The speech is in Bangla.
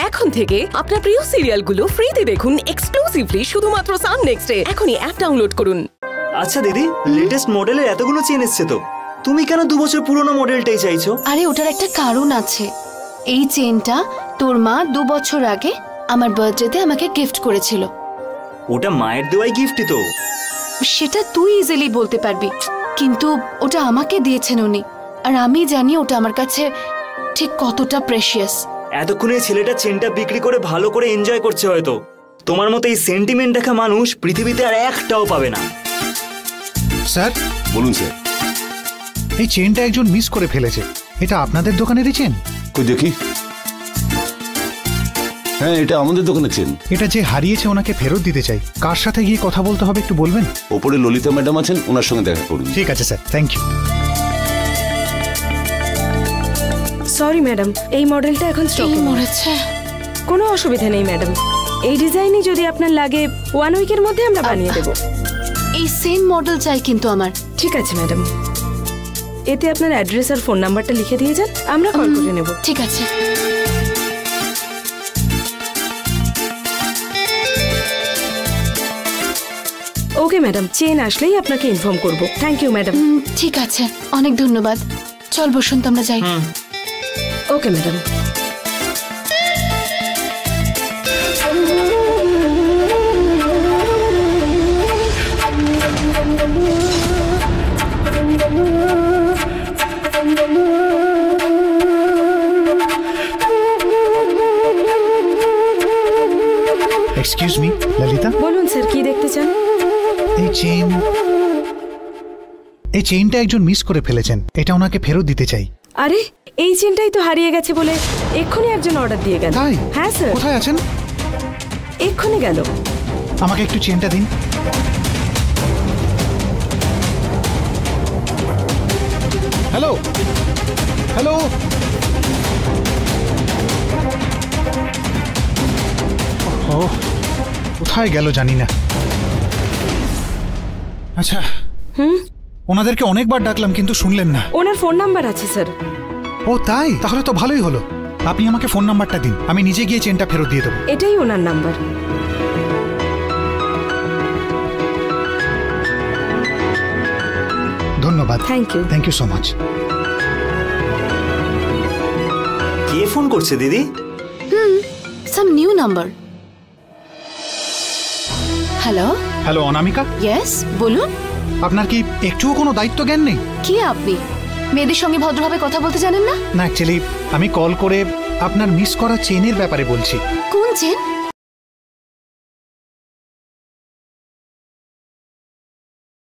এখন থেকে আপনার প্রিয় সিরিয়ালগুলো ফ্রিতে দেখুন এক্সক্লুসিভলি শুধুমাত্র সান নেক্সটে। এখনই অ্যাপ ডাউনলোড করুন। আচ্ছা দিদি, লেটেস্ট মডেলের এতগুলো চেন এসছে তো, তুমি কেন 2 বছর পুরনো মডেলটাই চাইছো? আরে ওটার একটা কারণ আছে। এই চেনটা তোর মা 2 বছর আগে আমার বার্থডেতে আমাকে গিফট করেছিল। ওটা মায়ের দেওয়াই গিফটই তো। সেটা তুই ইজিলি বলতে পারবি, কিন্তু ওটা আমাকে দিয়েছেন উনি, আর আমি জানি ওটা আমার কাছে ঠিক কতটা প্রেশিয়াস। এতক্ষণে ছেলেটা চেনটা বিক্রি করে ভালো করে এনজয় করছে হয়তো। তোমার মতো এই সেন্টিমেন্ট দেখা মানুষ পৃথিবীতে আর একটাও পাবে না। স্যার বলুন স্যার। এই চেনটা একজন মিস করে ফেলেছে। এটা আপনাদের দোকানেরই চেন? কই দেখি। হ্যাঁ, এটা আমাদের দোকানের চেন। এটা যে হারিয়েছে ওনাকে ফেরত দিতে চাই। কার সাথে গিয়ে কথা বলতে হবে একটু বলবেন? ওপরে ললিতা ম্যাডাম আছেন, ওনার সঙ্গে দেখা করুন। ঠিক আছে sir, thank you. Sorry madam, এই মডেলটা এখন স্টকে মরেছে। কোনো অসুবিধা নেই ম্যাডাম, এই ডিজাইনই যদি আপনার লাগে 1 উইকের মধ্যে আমরা বানিয়ে দেব। এই সেম মডেল চাই কিন্তু আমার। ঠিক আছে ম্যাডাম, এতে আপনার অ্যাড্রেস আর ফোন নাম্বারটা লিখে দিয়ে যান, আমরা কল করে নেব। ঠিক আছে। ওকে ম্যাডাম, চেন আসলেই আপনাকে ইনফর্ম করব। Thank you madam. ঠিক আছে, অনেক ধন্যবাদ। চল বসন্ত, আমরা যাই। Okay madam. Excuse me Lalita. বলুন স্যার, কি দেখতে চান? এই চেইনটা একজন মিস করে ফেলেছেন, এটা ওনাকে ফেরত দিতে চাই। আরে এই চেনটাই তো হারিয়ে গেছে বলে এক্ষুনি একজন অর্ডার দিয়ে গেল। তাই? হ্যাঁ স্যার। কোথায় আছেন? এক্ষুনি গেল। আমাকে একটু চেনটা দিন। Hello hello. ও কোথায় গেল জানি না। আচ্ছা, ওনাদেরকে অনেকবার ডাকলাম কিন্তু শুনলেন না। ওনার ফোন নাম্বার আছে স্যার। ও তাই? তাহলে তো ভালোই হলো। আপনি আমাকে ফোন নাম্বারটা দিন, আমি নিজে গিয়ে চেনটা ফেরত দিয়ে দেবো। এটাই ওনার নাম্বার। ধন্যবাদ। Thank you. Thank you so much. কে ফোন করছে দিদি? Some new number. Hello hello Anamika. Yes, বলুন। আপনার কি একটুও কোনো দায়িত্ব জ্ঞান নেই? কি আপনি মেয়েদের সঙ্গে ভদ্রভাবে কথা বলতে জানেন না? না, অ্যাকচুয়ালি আমি কল করে আপনার মিস করা চেনের ব্যাপারে বলছি। কোন চেন?